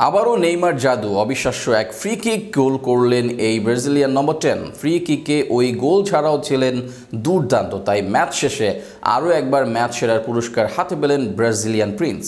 আবারও নেইমার জাদু, অবিশ্বাস্য এক ফ্রি কিক গোল করলেন এই ব্রাজিলিয়ান নম্বর 10। ফ্রি কিকে ওই গোল ছাড়াও ছিলেন দুর্দান্ত, তাই ম্যাচ শেষে আরও একবার ম্যাচ সেরার পুরস্কার হাতে পেলেন ব্রাজিলিয়ান প্রিন্স।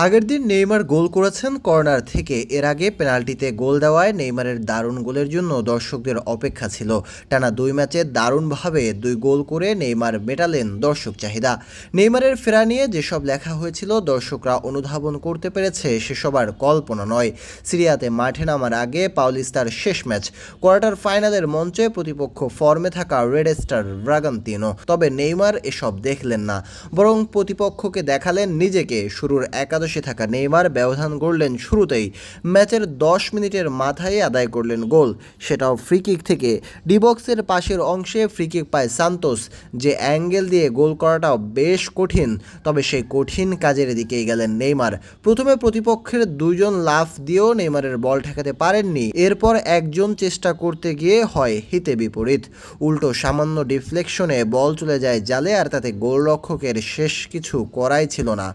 আগের দিন নেইমার গোল করেছেন কর্নার থেকে। এর আগে পেনাল্টিতে গোল দেওয়ায় নেইমারের দারুণ গোলের জন্য দর্শকদের অপেক্ষা ছিল। টানা 2 ম্যাচে দারুণভাবে 2 গোল করে নেইমার মেটালেন দর্শক চাহিদা। নেইমারের ফেরা নিয়ে যেসব লেখা হয়েছিল দর্শকরা অনুধাবন করতে পেরেছে সেসব আর কল্পনা নয়। সিরিয়াতে মাঠে নামার আগে পাউলিস্তার শেষ ম্যাচ, কোয়ার্টার ফাইনালের মঞ্চে প্রতিপক্ষ ফর্মে থাকা রেড স্টার ব্রাগান্তিনো। তবে নেইমার এসব দেখলেন না, বরং প্রতিপক্ষকে দেখালেন নিজেকে। শুরুর একাদশে থাকা নেইমার ব্যবধান গড়লেন শুরুতেই। ম্যাচের 10 মিনিটের মাথায় আদায় করলেন গোল, সেটাও ফ্রি কিক থেকে। ডি বক্সের পাশের অংশে ফ্রি কিক পায় সান্তোস। যে অ্যাঙ্গেল দিয়ে গোল করাটাও বেশ কঠিন, তবে সেই কঠিন কাজের দিকেই গেলেন নেইমার। প্রথমে প্রতিপক্ষের 2 জন লাফ দিয়েও নেইমারের বল ঠেকাতে পারেননি। এরপর একজন চেষ্টা করতে গিয়ে হয় হিতে বিপরীত। উল্টো সামান্য ডিফ্লেকশনে বল চলে যায় জালে, আর তাতে গোলরক্ষকের শেষ কিছু করাই ছিল না।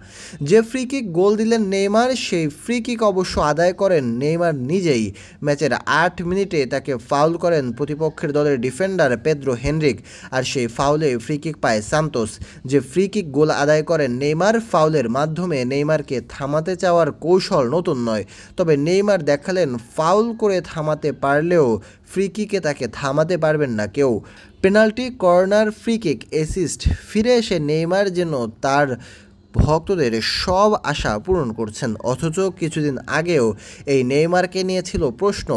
যে ফ্রি কিক গোল দিলেন নেইমার, সেই ফ্রি কিক অবশ্য আদায় করেন নেইমার নিজেই। ম্যাচের 8 মিনিটে তাকে ফাউল করেন প্রতিপক্ষের দলের ডিফেন্ডার পেদ্রো হেনরিক, আর সেই ফাউলে ফ্রি কিক পায় সান্তোস। যে ফ্রি কিক গোল আদায় করেন নেইমার, ফাউলের মাধ্যমে নেইমারকে থামাতে চাওয়ার কৌশল নতুন নয়, তবে নেইমার দেখালেন ফাউল করে থামাতে পারলেও ফ্রি কিকে তাকে থামাতে পারবেন না কেউ। Penalty, corner, free kick, assist, ফিরে এসে নেইমার যেন তার ভক্তদের সব আশা পূরণ করছেন। অথচ কিছুদিন আগেও এই নেইমারকে নিয়ে ছিল প্রশ্ন।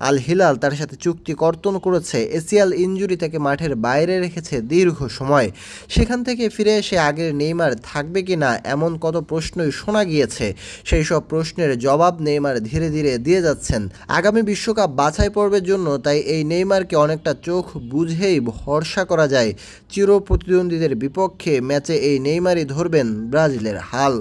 আল হিলাল তার সাথে চুক্তি কর্তন করেছে। এসিএল ইনজুরি থেকে মাঠের বাইরে রেখেছে দীর্ঘ সময়। সেখান থেকে ফিরে এসে আগের নেইমার থাকবে কি না, এমন কত প্রশ্নই শোনা গিয়েছে। সেই সব প্রশ্নের জবাব নেইমার ধীরে ধীরে দিয়ে যাচ্ছেন আগামী বিশ্বকাপ বাছাই পর্বের জন্য। তাই এই নেইমারকে অনেকটা চোখ বুঝেই ভরসা করা যায়। চির প্রতিদ্বন্দ্বীদের বিপক্ষে ম্যাচে এই নেইমারই ধরবেন ব্রাজিলের হাল।